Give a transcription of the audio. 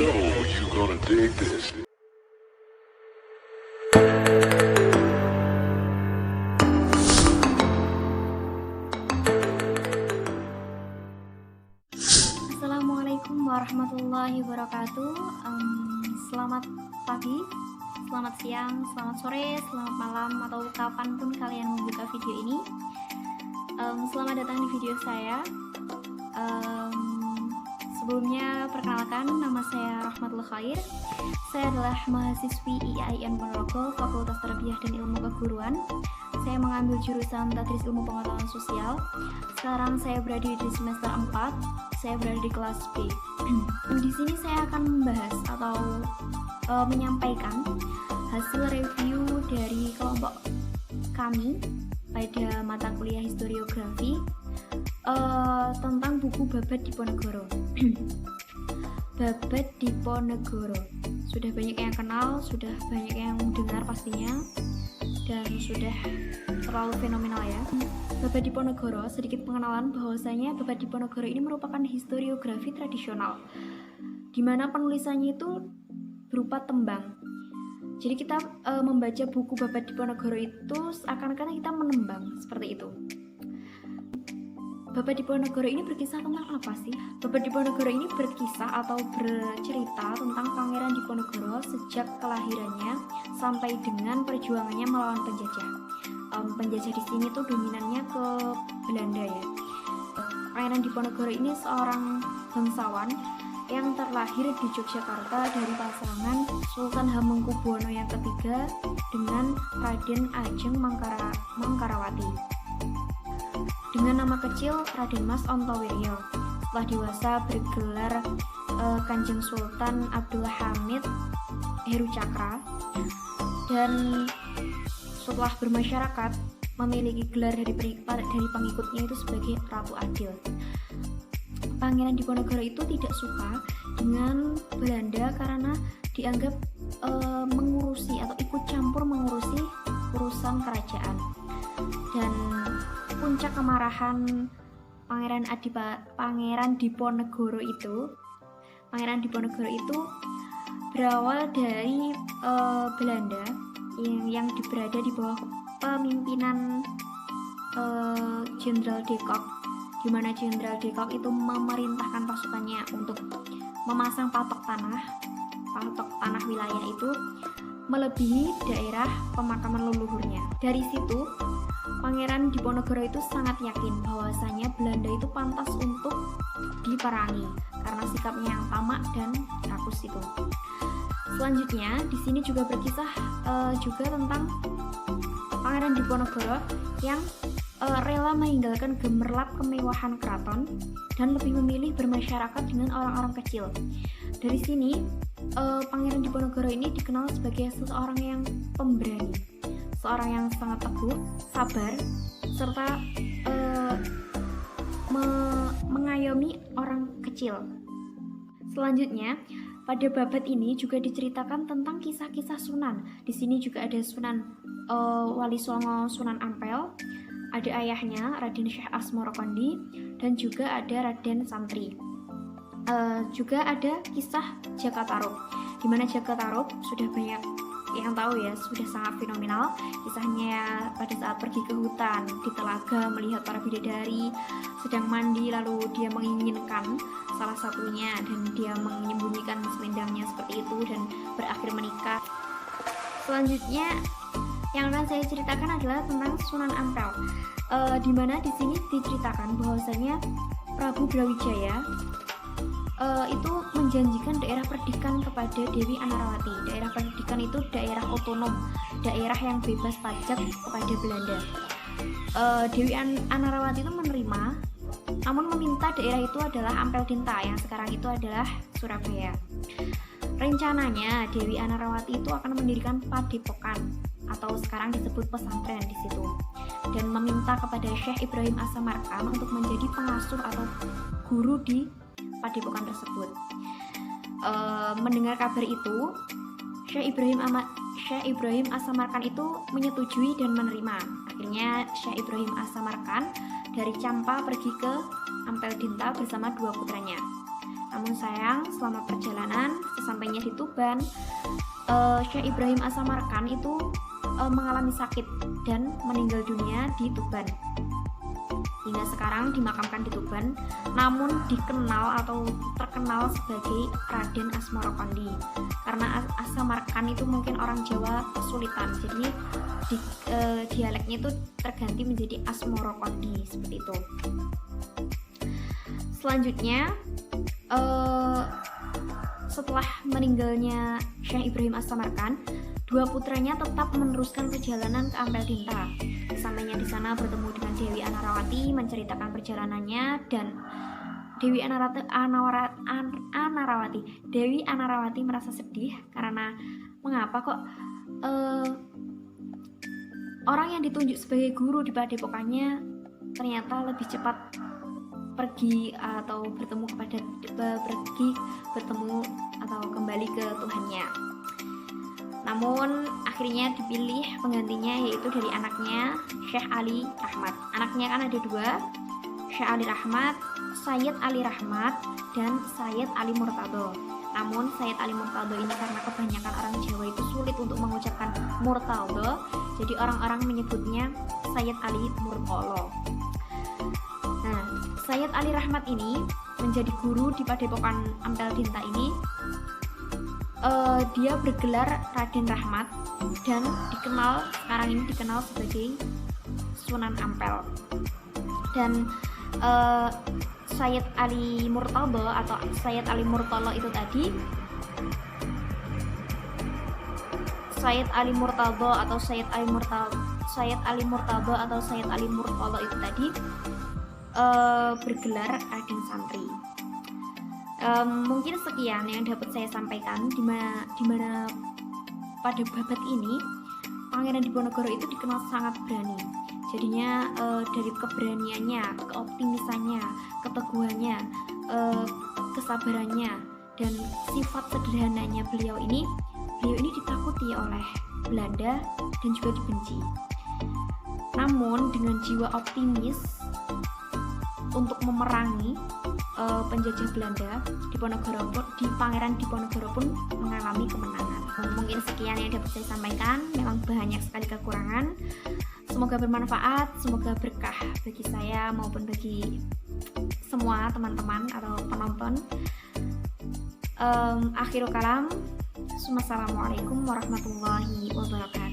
know you're gonna dig this. Assalamualaikum warahmatullahi wabarakatuh. Selamat pagi, selamat siang, selamat sore, selamat malam, atau kapanpun kalian membuka video ini. Selamat datang di video saya. Sebelumnya perkenalkan, nama saya Rahmatul Khair. Saya adalah mahasiswi IAIN Ponorogo, Fakultas Tarbiyah dan Ilmu Keguruan. Saya mengambil jurusan Tadris Ilmu Pengetahuan Sosial. Sekarang saya berada di semester 4. Saya berada di kelas B. Di sini saya akan membahas atau menyampaikan hasil review dari kelompok kami pada mata kuliah historiografi tentang buku Babad Diponegoro. Babad Diponegoro sudah banyak yang kenal, sudah banyak yang dengar pastinya, dan sudah terlalu fenomenal ya. Babad Diponegoro, sedikit pengenalan bahwasanya Babad Diponegoro ini merupakan historiografi tradisional, di mana penulisannya itu berupa tembang. Jadi kita membaca buku Babad Diponegoro itu seakan-akan kita menembang, seperti itu. Babad Diponegoro ini berkisah tentang apa sih? Babad Diponegoro ini berkisah atau bercerita tentang Pangeran Diponegoro sejak kelahirannya sampai dengan perjuangannya melawan penjajah. Penjajah di sini tuh dominannya ke Belanda ya. Pangeran Diponegoro ini seorang bangsawan yang terlahir di Yogyakarta dari pasangan Sultan Hamengkubuwono yang ketiga dengan Raden Ajeng Mangkarawati. Dengan nama kecil Raden Mas Ontowiryo. Setelah dewasa bergelar Kanjeng Sultan Abdul Hamid Heru Cakra, dan setelah bermasyarakat memiliki gelar dari pengikutnya itu sebagai Ratu Adil. Pangeran Diponegoro itu tidak suka dengan Belanda karena dianggap mengurusi atau ikut campur mengurusi urusan kerajaan. Dan puncak kemarahan Pangeran Diponegoro itu berawal dari Belanda yang berada di bawah pemimpinan Jenderal de Kock, di mana Jenderal de Kock itu memerintahkan pasukannya untuk memasang patok tanah wilayah itu melebihi daerah pemakaman leluhurnya. Dari situ Pangeran Diponegoro itu sangat yakin bahwasanya Belanda itu pantas untuk diperangi karena sikapnya yang tamak dan rakus itu. Selanjutnya di sini juga berkisah juga tentang Pangeran Diponegoro yang rela meninggalkan gemerlap kemewahan keraton dan lebih memilih bermasyarakat dengan orang-orang kecil. Dari sini Pangeran Diponegoro ini dikenal sebagai seseorang yang pemberani, seorang yang sangat teguh, sabar, serta mengayomi orang kecil. Selanjutnya, pada babad ini juga diceritakan tentang kisah-kisah sunan. Di sini juga ada Sunan Wali Songo Sunan Ampel, ada ayahnya Raden Syekh Asmorokondi, dan juga ada Raden Santri. Juga ada kisah Jaka Tarub, di mana Jaka Tarub sudah banyak yang tahu ya, sudah sangat fenomenal. Kisahnya pada saat pergi ke hutan di telaga melihat para bidadari sedang mandi, lalu dia menginginkan salah satunya dan dia menyembunyikan selendangnya seperti itu dan berakhir menikah. Selanjutnya yang akan saya ceritakan adalah tentang Sunan Ampel, di mana di sini diceritakan bahwasanya Prabu Brawijaya itu menjanjikan daerah perdikan kepada Dewi Anarawati. Daerah perdikan itu daerah otonom, daerah yang bebas pajak kepada Belanda. Dewi Anarawati itu menerima, namun meminta daerah itu adalah Ampel Dinta yang sekarang itu adalah Surabaya. Rencananya Dewi Anarawati itu akan mendirikan padepokan atau sekarang disebut pesantren di situ, dan meminta kepada Syekh Ibrahim As-Samarkand untuk menjadi pengasuh atau guru di padepokan tersebut. Mendengar kabar itu, Syekh Ibrahim As-Samarkand itu menyetujui dan menerima. Akhirnya Syekh Ibrahim As-Samarkand dari Campa pergi ke Ampel Dinta bersama dua putranya. Namun sayang, selama perjalanan Sesampainya di Tuban, Syekh Ibrahim As-Samarkand itu mengalami sakit dan meninggal dunia di Tuban. Hingga sekarang dimakamkan di Tuban, namun dikenal atau terkenal sebagai Raden Asmorokondi. Karena As-Samarkand itu mungkin orang Jawa kesulitan, jadi dialeknya itu terganti menjadi Asmorokondi seperti itu. Selanjutnya, setelah meninggalnya Syekh Ibrahim As-Samarkand, dua putranya tetap meneruskan perjalanan ke Ampel Tinta. Sampainya di sana bertemu dengan Dewi Anarawati, menceritakan perjalanannya, dan Dewi Anarawati merasa sedih karena mengapa kok orang yang ditunjuk sebagai guru di padepokannya ternyata lebih cepat pergi atau bertemu atau kembali ke Tuhannya. Namun akhirnya dipilih penggantinya, yaitu dari anaknya Syekh Ali Rahmat. Anaknya kan ada dua, Syekh Ali Rahmat, Sayyid Ali Rahmat, dan Sayyid Ali Murtado. Namun Sayyid Ali Murtado ini karena kebanyakan orang Jawa itu sulit untuk mengucapkan Murtado, jadi orang-orang menyebutnya Sayyid Ali Murtolo. Nah, Sayyid Ali Rahmat ini menjadi guru di Padepokan Ampel Tinta ini. Dia bergelar Raden Rahmat dan sekarang ini dikenal sebagai Sunan Ampel. Dan Sayyid Ali Murtado atau Sayyid Ali Murtolo itu tadi, Sayyid Ali Murtado atau Sayyid Ali Murtolo itu tadi bergelar Raden Santri. Mungkin sekian yang dapat saya sampaikan, dimana pada babat ini Pangeran Diponegoro itu dikenal sangat berani. Jadinya dari keberaniannya, keoptimisannya, keteguhannya, kesabarannya, dan sifat sederhananya beliau ini ditakuti oleh Belanda dan juga dibenci. Namun dengan jiwa optimis untuk memerangi penjajah Belanda, Pangeran Diponegoro pun mengalami kemenangan. Mungkin sekian yang dapat saya sampaikan. Memang banyak sekali kekurangan. Semoga bermanfaat, semoga berkah bagi saya maupun bagi semua teman-teman atau penonton. Akhirul kalam. Wassalamualaikum warahmatullahi wabarakatuh.